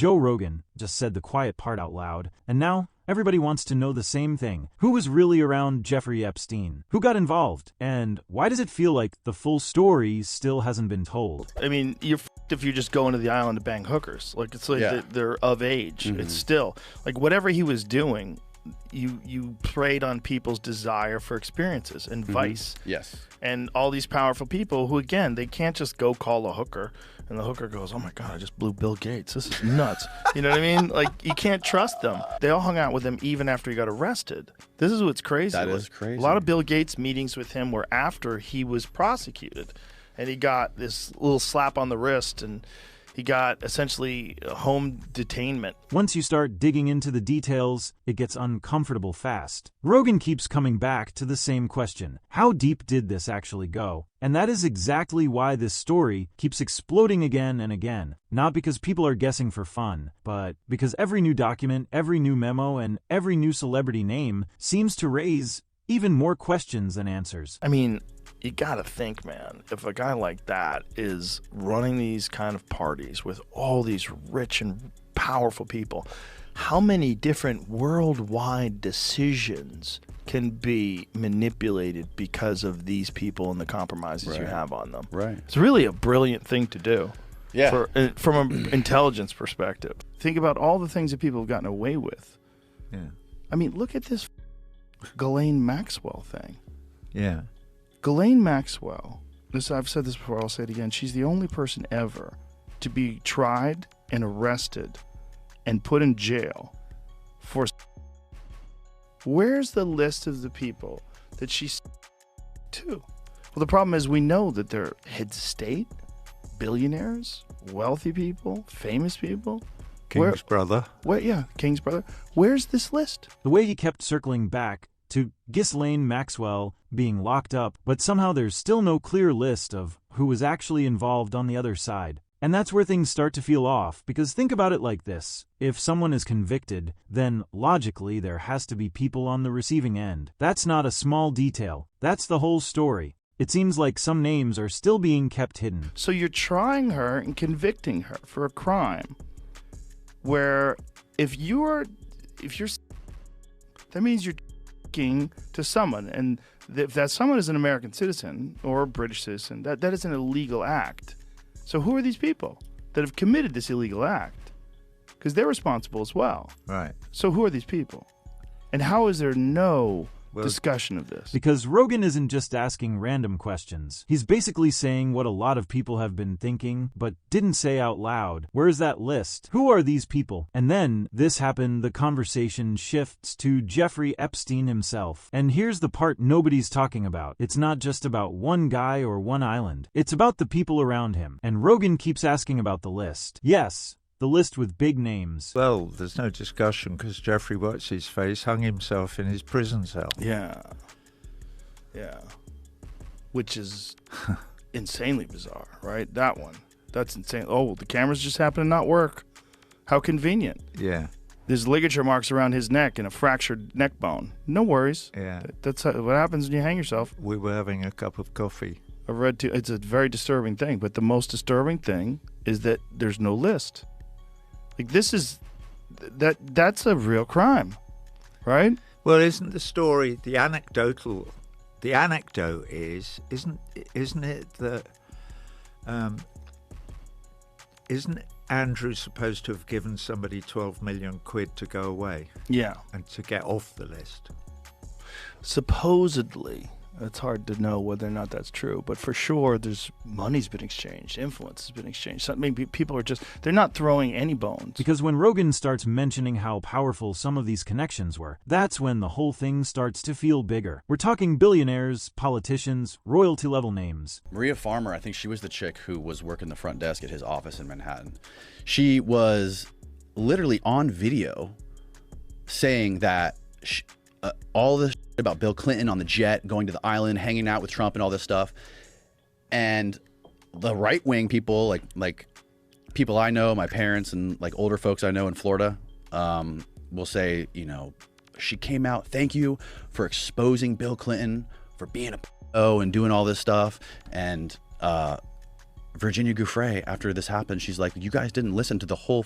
Joe Rogan just said the quiet part out loud, and now everybody wants to know the same thing. Who was really around Jeffrey Epstein? Who got involved? And why does it feel like the full story still hasn't been told? I mean, you're f***ed if you just go into the island to bang hookers. Like, it's like they're of age. It's still, like, whatever he was doing, you preyed on people's desire for experiences and vice. Yes. And all these powerful people who, again, they can't just go call a hooker and the hooker goes, oh my God, I just blew Bill Gates. This is nuts. You know what I mean? Like, you can't trust them. They all hung out with him even after he got arrested. This is what's crazy. That is crazy. A lot of Bill Gates meetings with him were after he was prosecuted. And he got this little slap on the wrist, and he got essentially home detainment. Once you start digging into the details, it gets uncomfortable fast. Rogan keeps coming back to the same question. How deep did this actually go? And that is exactly why this story keeps exploding again and again. Not because people are guessing for fun, but because every new document, every new memo, and every new celebrity name seems to raise even more questions than answers. I mean, you gotta think, man, if a guy like that is running these kind of parties with all these rich and powerful people, how many different worldwide decisions can be manipulated because of these people and the compromises you have on them? Right. It's really a brilliant thing to do. Yeah. From an intelligence perspective. Think about all the things that people have gotten away with. Yeah. I mean, look at this Ghislaine Maxwell thing. Yeah. Ghislaine Maxwell, I've said this before, I'll say it again, she's the only person ever to be tried and arrested and put in jail for... Where's the list of the people that she's to? Well, the problem is we know that they're heads of state, billionaires, wealthy people, famous people. King's brother. King's brother. Where's this list? The way he kept circling back to Ghislaine Maxwell being locked up, but somehow there's still no clear list of who was actually involved on the other side. And that's where things start to feel off, because think about it like this. If someone is convicted, then logically there has to be people on the receiving end. That's not a small detail. That's the whole story. It seems like some names are still being kept hidden. So you're trying her and convicting her for a crime where if you're that means you're to someone, and if that someone is an American citizen or a British citizen, that is an illegal act. So who are these people that have committed this illegal act? Because they're responsible as well. Right. So who are these people? And how is there no discussion of this? Because Rogan isn't just asking random questions. He's basically saying what a lot of people have been thinking, but didn't say out loud. Where's that list? Who are these people? And then this happened, the conversation shifts to Jeffrey Epstein himself. And here's the part nobody's talking about. It's not just about one guy or one island. It's about the people around him. And Rogan keeps asking about the list. Yes, the list with big names. Well, there's no discussion because Jeffrey What's-His-Face hung himself in his prison cell. Yeah. Which is insanely bizarre, right? That one. That's insane. Oh, the cameras just happen to not work. How convenient. Yeah. There's ligature marks around his neck and a fractured neck bone. No worries. Yeah. That's what happens when you hang yourself. We were having a cup of coffee. It's a very disturbing thing, but the most disturbing thing is that there's no list. Like, this is that's a real crime, right? Well, isn't the story the anecdote is isn't it that isn't Andrew supposed to have given somebody 12 million quid to go away? Yeah, and to get off the list. Supposedly. It's hard to know whether or not that's true, but for sure there's money's been exchanged, influence has been exchanged. So maybe people are they're not throwing any bones. Because when Rogan starts mentioning how powerful some of these connections were, that's when the whole thing starts to feel bigger. We're talking billionaires, politicians, royalty-level names. Maria Farmer, I think she was the chick who was working the front desk at his office in Manhattan. She was literally on video saying that all this about Bill Clinton on the jet, going to the island, hanging out with Trump and all this stuff. And the right-wing people, like people I know, my parents and like older folks I know in Florida, will say, you know, she came out, thank you for exposing Bill Clinton for being a p***o and doing all this stuff. And Virginia Giuffre, after this happened, she's like, you guys didn't listen to the whole